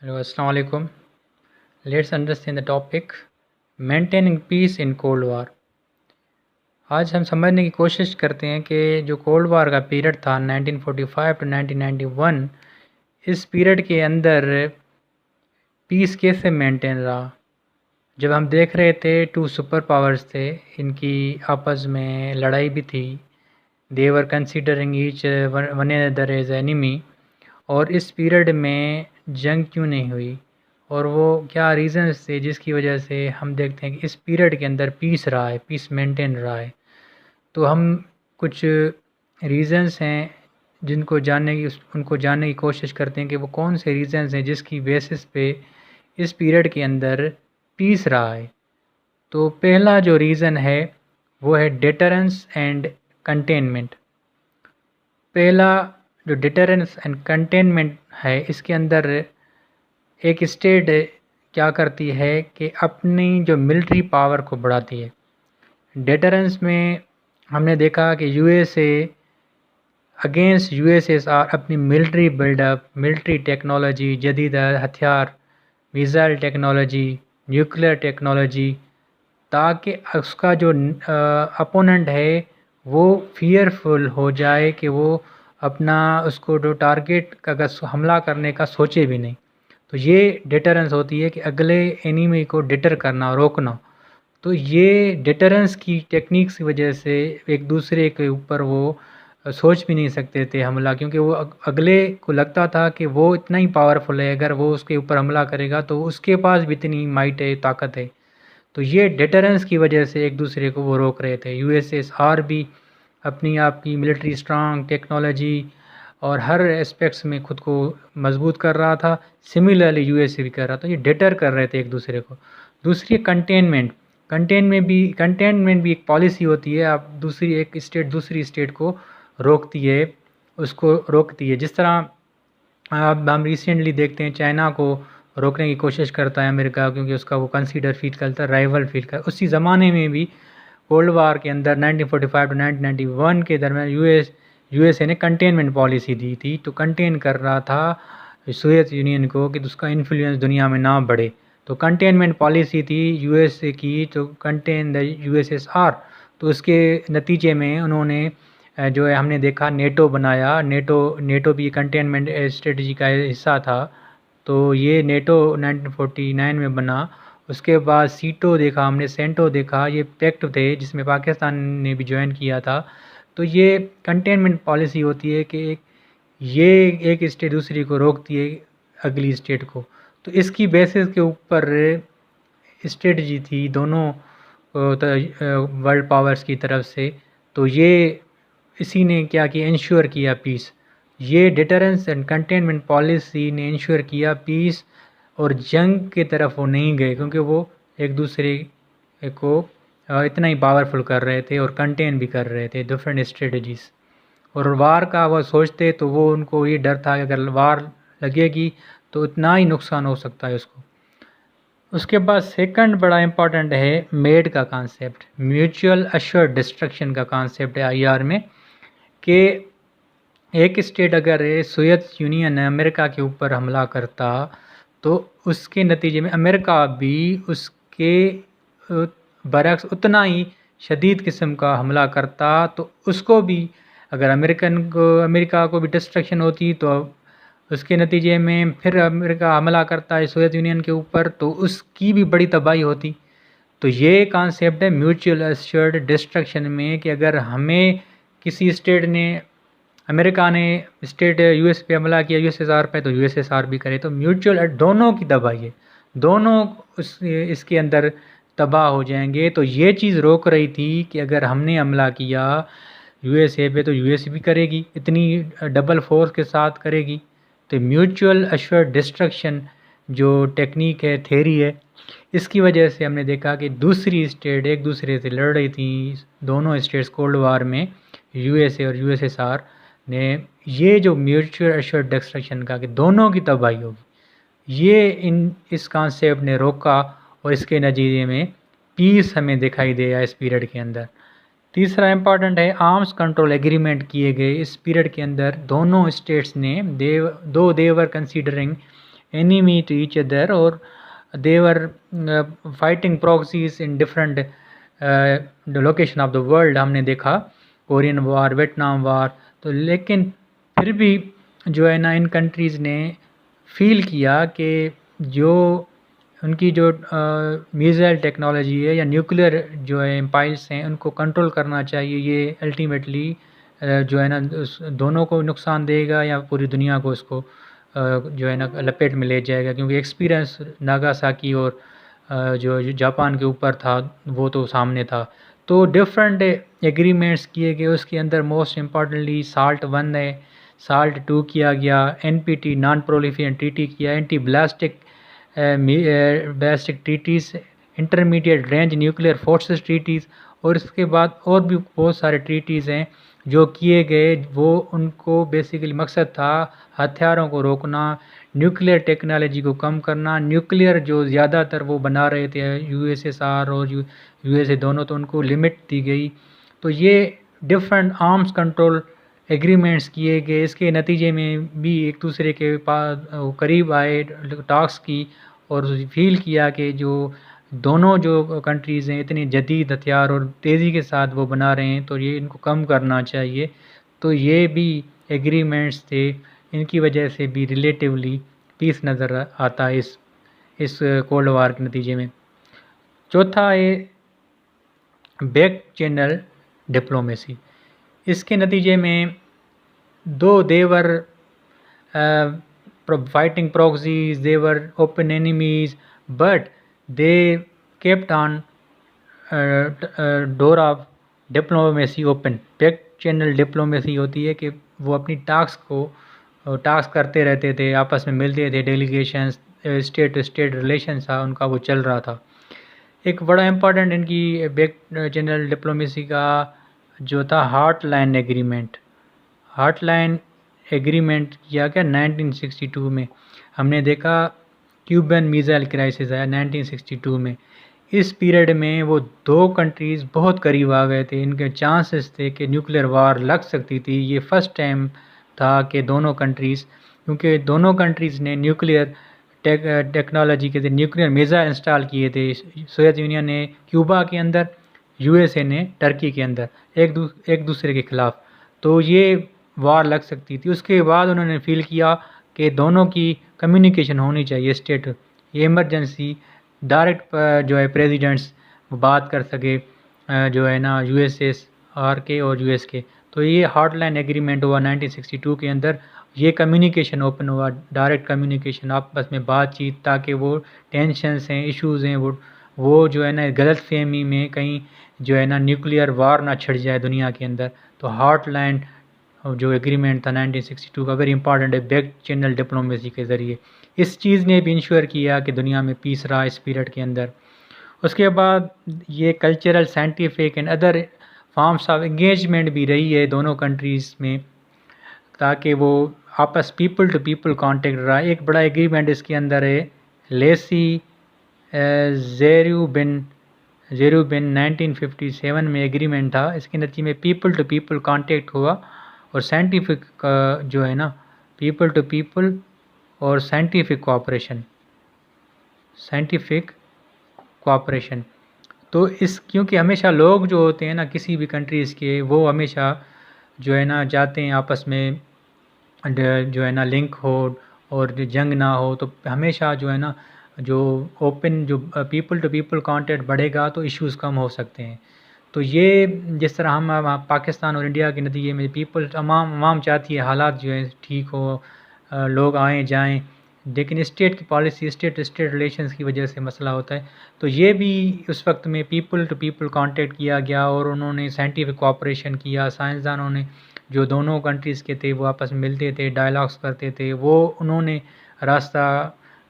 Hello, Assalamu alaikum. Let's understand the topic maintaining peace in Cold War. आज हम समझने की कोशिश करते हैं कि जो कोल्ड वार का पीरियड था 1945 टू 1991, इस पीरियड के अंदर पीस कैसे मेंटेन रहा। जब हम देख रहे थे टू सुपर पावर्स थे, इनकी आपस में लड़ाई भी थी, they were considering each one another as enemy, और इस पीरियड में जंग क्यों नहीं हुई और वो क्या रीज़न्स थे जिसकी वजह से हम देखते हैं कि इस पीरियड के अंदर पीस रहा है, पीस मेंटेन रहा है। तो हम कुछ रीज़न्स हैं जिनको उनको जानने की कोशिश करते हैं कि वो कौन से रीज़न्स हैं जिसकी बेसिस पे इस पीरियड के अंदर पीस रहा है। तो पहला जो रीज़न है वो है डिटरेंस एंड कंटेनमेंट। पहला जो डिटरेंस एंड कंटेनमेंट है, इसके अंदर एक स्टेट क्या करती है कि अपनी जो मिलिट्री पावर को बढ़ाती है। डिटरेंस में हमने देखा कि यूएसए अगेंस्ट यूएसएसआर अपनी मिलिट्री बिल्डअप, मिलिट्री टेक्नोलॉजी, जदीद हथियार, मिसाइल टेक्नोलॉजी, न्यूक्लियर टेक्नोलॉजी, ताकि उसका जो अपोनेंट है वो फियरफुल हो जाए कि वो अपना उसको जो टारगेट का अगर हमला करने का सोचे भी नहीं। तो ये डिटरेंस होती है कि अगले एनिमी को डिटर करना, रोकना। तो ये डिटरेंस की टेक्निक्स की वजह से एक दूसरे के ऊपर वो सोच भी नहीं सकते थे हमला, क्योंकि वो अगले को लगता था कि वो इतना ही पावरफुल है, अगर वो उसके ऊपर हमला करेगा तो उसके पास भी इतनी माइट है, ताकत है। तो ये डिटरेंस की वजह से एक दूसरे को वो रोक रहे थे। यूएसएसआर भी अपनी आप की मिलिट्री स्ट्रांग टेक्नोलॉजी और हर एस्पेक्ट्स में खुद को मजबूत कर रहा था। सिमिलरली यूएसए भी कर रहा था। ये डिटर कर रहे थे एक दूसरे को। दूसरी कंटेनमेंट। कंटेनमेंट भी एक पॉलिसी होती है। आप एक स्टेट दूसरी स्टेट को रोकती है, उसको रोकती है। जिस तरह अब हम रिसेंटली देखते हैं चाइना को रोकने की कोशिश करता है अमेरिका, क्योंकि उसका वो कंसीडर फील करता है, राइवल फील करता है। उसी ज़माने में भी कोल्ड वार के अंदर 1945 टू 1991 के दरमियान यूएसए ने कंटेनमेंट पॉलिसी दी थी। तो कंटेन कर रहा था सोवियत यूनियन को कि उसका इन्फ्लुएंस दुनिया में ना बढ़े। तो कंटेनमेंट पॉलिसी थी यूएसए की, तो कंटेन द यूएसएसआर। तो उसके नतीजे में उन्होंने जो है हमने देखा नेटो बनाया। नेटो भी कंटेनमेंट स्ट्रेटजी का हिस्सा था। तो ये नेटो 1949 में बना। उसके बाद सीटो देखा हमने, सेंटो देखा, ये पैक्ट थे जिसमें पाकिस्तान ने भी ज्वाइन किया था। तो ये कंटेनमेंट पॉलिसी होती है कि ये एक स्टेट दूसरी को रोकती है, अगली स्टेट को। तो इसकी बेसिस के ऊपर स्ट्रेटजी थी दोनों वर्ल्ड पावर्स की तरफ से। तो ये इसी ने क्या किया, इंश्योर किया पीस। ये डिटरेंस एंड कंटेनमेंट पॉलिसी ने इंश्योर किया पीस, और जंग की तरफ वो नहीं गए, क्योंकि वो एक दूसरे को इतना ही पावरफुल कर रहे थे और कंटेन भी कर रहे थे डिफरेंट स्ट्रेटजीज। और वार का वो सोचते तो वो उनको ये डर था कि अगर वार लगेगी तो इतना ही नुकसान हो सकता है उसको। उसके बाद सेकंड बड़ा इम्पॉर्टेंट है मेड का कॉन्सेप्ट, म्यूचुअल अश्योर्ड डिस्ट्रक्शन का कॉन्सेप्ट है आईआर में। कि एक स्टेट अगर सोवियत यूनियन अमेरिका के ऊपर हमला करता तो उसके नतीजे में अमेरिका भी उसके बरक्स उतना ही शदीद किस्म का हमला करता। तो उसको भी अगर अमेरिका को भी डिस्ट्रक्शन होती तो उसके नतीजे में फिर अमेरिका हमला करता है सोवियत यूनियन के ऊपर, तो उसकी भी बड़ी तबाही होती। तो ये कॉन्सेप्ट है म्यूचुअल अश्योर्ड डिस्ट्रक्शन में कि अगर हमें किसी स्टेट ने, अमेरिका ने स्टेट यूएस पे हमला किया, यूएसएसआर पे, तो यूएसएसआर भी करे। तो म्यूचुअल दोनों की तबाही है, दोनों इसके अंदर तबाह हो जाएंगे। तो ये चीज़ रोक रही थी कि अगर हमने हमला किया यूएसए पे तो यूएसए भी करेगी, इतनी डबल फोर्स के साथ करेगी। तो म्यूचुअल अश्योर्ड डिस्ट्रक्शन जो टेक्निक है, थेरी है, इसकी वजह से हमने देखा कि दूसरी स्टेट एक दूसरे से लड़ रही थी। दोनों स्टेट्स कोल्ड वार में यूएसए और यूएसएसआर ने ये जो म्यूचुअल अश्योर्ड डिस्ट्रक्शन का कि दोनों की तबाही होगी, ये इस कॉन्सेप्ट ने रोका, और इसके नतीजे में पीस हमें दिखाई दिया इस पीरियड के अंदर। तीसरा इम्पॉर्टेंट है आर्म्स कंट्रोल एग्रीमेंट किए गए इस पीरियड के अंदर। दोनों स्टेट्स ने देवर considering enemy to each other, or they were fighting proxies in different the location of the world. हमने देखा कोरियन वार, वियतनाम वार। तो लेकिन फिर भी जो है ना इन कंट्रीज़ ने फील किया कि जो उनकी जो मिसाइल टेक्नोलॉजी है या न्यूक्लियर जो है एम्पायर्स हैं उनको कंट्रोल करना चाहिए। ये अल्टीमेटली जो है ना दोनों को नुकसान देगा या पूरी दुनिया को इसको जो है ना लपेट में ले जाएगा, क्योंकि एक्सपीरियंस नागासाकी और जो जापान के ऊपर था वो तो सामने था। तो डिफरेंट एग्रीमेंट्स किए गए, उसके अंदर मोस्ट इम्पॉर्टेंटली SALT I है, SALT II किया गया, NPT नॉन प्रोलिफरेशन ट्रीटी किया, anti blastic ballistic treaties, intermediate range nuclear forces treaties, और इसके बाद और भी बहुत सारे ट्रीटीज़ हैं जो किए गए। वो उनको बेसिकली मकसद था हथियारों को रोकना, न्यूक्लियर टेक्नोलॉजी को कम करना। न्यूक्लियर जो ज़्यादातर वो बना रहे थे USSR और USA दोनों, तो उनको लिमिट दी गई। तो ये डिफरेंट आर्म्स कंट्रोल एग्रीमेंट्स किए गए। इसके नतीजे में भी एक दूसरे के पास करीब आए, टॉक्स की, और फील किया कि जो दोनों जो कंट्रीज़ हैं इतने जदीद हथियार और तेज़ी के साथ वो बना रहे हैं, तो ये इनको कम करना चाहिए। तो ये भी एग्रीमेंट्स थे, इनकी वजह से भी रिलेटिवली पीस नज़र आता है इस कोल्ड वार के नतीजे में। चौथा है बैक चैनल डिप्लोमेसी। इसके नतीजे में दो देवर fighting proxies, they were open enemies, but they kept on door of diplomacy open। Back channel diplomacy होती है कि वो अपनी टास्क करते रहते थे, आपस में मिलते थे, delegations, state to state relation था उनका, वो चल रहा था। एक बड़ा इम्पॉर्टेंट इनकी बैक चैनल डिप्लोमेसी का जो था हार्टलाइन एग्रीमेंट। हार्टलाइन एग्रीमेंट किया गया 1962 में। हमने देखा क्यूबन मिसाइल क्राइसिस आया 1962 में। इस पीरियड में वो दो कंट्रीज़ बहुत करीब आ गए थे, इनके चांसेस थे कि न्यूक्लियर वार लग सकती थी। ये फर्स्ट टाइम था कि दोनों कंट्रीज़, क्योंकि दोनों कंट्रीज़ ने न्यूक्लियर टेक्नोलॉजी के न्यूक्लियर मिसाइल इंस्टॉल किए थे। सोवियत यूनियन ने क्यूबा के अंदर, USA ने टर्की के अंदर, एक दूसरे के ख़िलाफ़। तो ये वार लग सकती थी। उसके बाद उन्होंने फील किया कि दोनों की कम्युनिकेशन होनी चाहिए, स्टेट, ये इमरजेंसी डायरेक्ट जो है प्रेसिडेंट्स बात कर सके जो है ना USSR के और US के। तो ये हार्टलाइन एग्रीमेंट हुआ 1962 के अंदर। ये कम्युनिकेशन ओपन हुआ, डायरेक्ट कम्युनिकेशन, आपस में बातचीत, ताकि वो टेंशन्स हैं, इश्यूज़ हैं, वो जो है ना गलत फहमी में कहीं जो है ना न्यूक्लियर वार ना छिड़ जाए दुनिया के अंदर। तो हार्टलाइन जो एग्रीमेंट था 1962 का वेरी इंपॉर्टेंट है बैक चैनल डिप्लोमेसी के ज़रिए। इस चीज़ ने भी इंश्योर किया कि दुनिया में पीस रहा इस पीरियड के अंदर। उसके बाद ये cultural, scientific and other forms of engagement भी रही है दोनों कंट्रीज़ में, ताकि वो आपस पीपल टू पीपल कांटेक्ट रहा। एक बड़ा एग्रीमेंट इसके अंदर है लेसी ज़ेरुबिन 1957 में एग्रीमेंट था। इसके नतीजे में पीपल टू पीपल कांटेक्ट हुआ, और साइंटिफिक जो है ना पीपल टू पीपल और साइंटिफिक कोऑपरेशन। तो इस क्योंकि हमेशा लोग जो होते हैं ना किसी भी कंट्रीज़ के, वो हमेशा जो है ना चाहते हैं आपस में जो है ना लिंक हो और जंग ना हो। तो हमेशा जो है ना जो ओपन जो पीपल टू पीपल कांटेक्ट बढ़ेगा तो इश्यूज़ कम हो सकते हैं। तो ये जिस तरह हम पाकिस्तान और इंडिया के नतीजे में पीपल तमाम चाहती है हालात जो है ठीक हो, लोग आएँ जाएँ, लेकिन स्टेट की पॉलिसी, स्टेट रिलेशंस की वजह से मसला होता है। तो ये भी उस वक्त में पीपल टू पीपल कांटेक्ट किया गया, और उन्होंने साइंटिफिक कोऑपरेशन किया। साइंसदानों ने जो दोनों कंट्रीज़ के थे वो आपस में मिलते थे, डायलॉग्स करते थे, वो उन्होंने रास्ता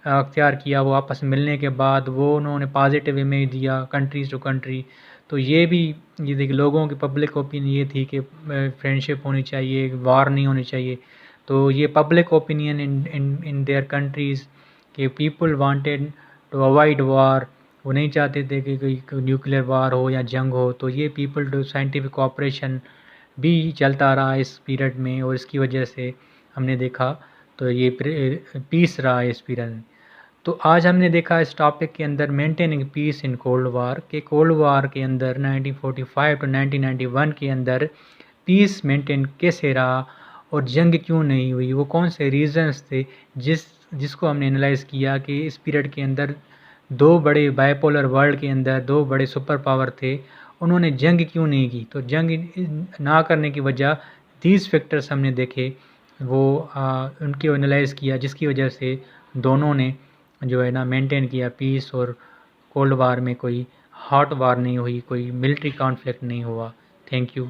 अख्तियार किया। वो आपस में मिलने के बाद वो उन्होंने पॉजिटिव इमेज दिया कंट्रीज़ टू कंट्री। तो ये भी ये देखिए लोगों की पब्लिक ओपिनियन ये थी कि फ्रेंडशिप होनी चाहिए, वार नहीं होनी चाहिए। तो ये public opinion in their countries कि पीपल वांटेड टू अवॉइड वार, वो नहीं चाहते थे कि कोई न्यूक्लियर वार हो या जंग हो। तो ये पीपल टू साइंटिफिक कोऑपरेशन भी चलता रहा इस पीरियड में, और इसकी वजह से हमने देखा तो ये पीस रहा है इस पीरियड में। तो आज हमने देखा इस टॉपिक के अंदर maintaining peace in cold war के कोल्ड वार के अंदर 1945 टू 1991 के अंदर पीस मेंटेन कैसे रहा और जंग क्यों नहीं हुई, वो कौन से रीजंस थे जिसको हमने एनालाइज़ किया कि इस पीरियड के अंदर दो बड़े बाइपोलर वर्ल्ड के अंदर दो बड़े सुपर पावर थे, उन्होंने जंग क्यों नहीं की। तो जंग ना करने की वजह दीज फैक्टर्स हमने देखे, वो उनकी एनालाइज़ किया, जिसकी वजह से दोनों ने जो है ना मेंटेन किया पीस, और कोल्ड वार में कोई हॉट वार नहीं हुई, कोई मिलिट्री कॉन्फ्लिक्ट नहीं हुआ। Thank you.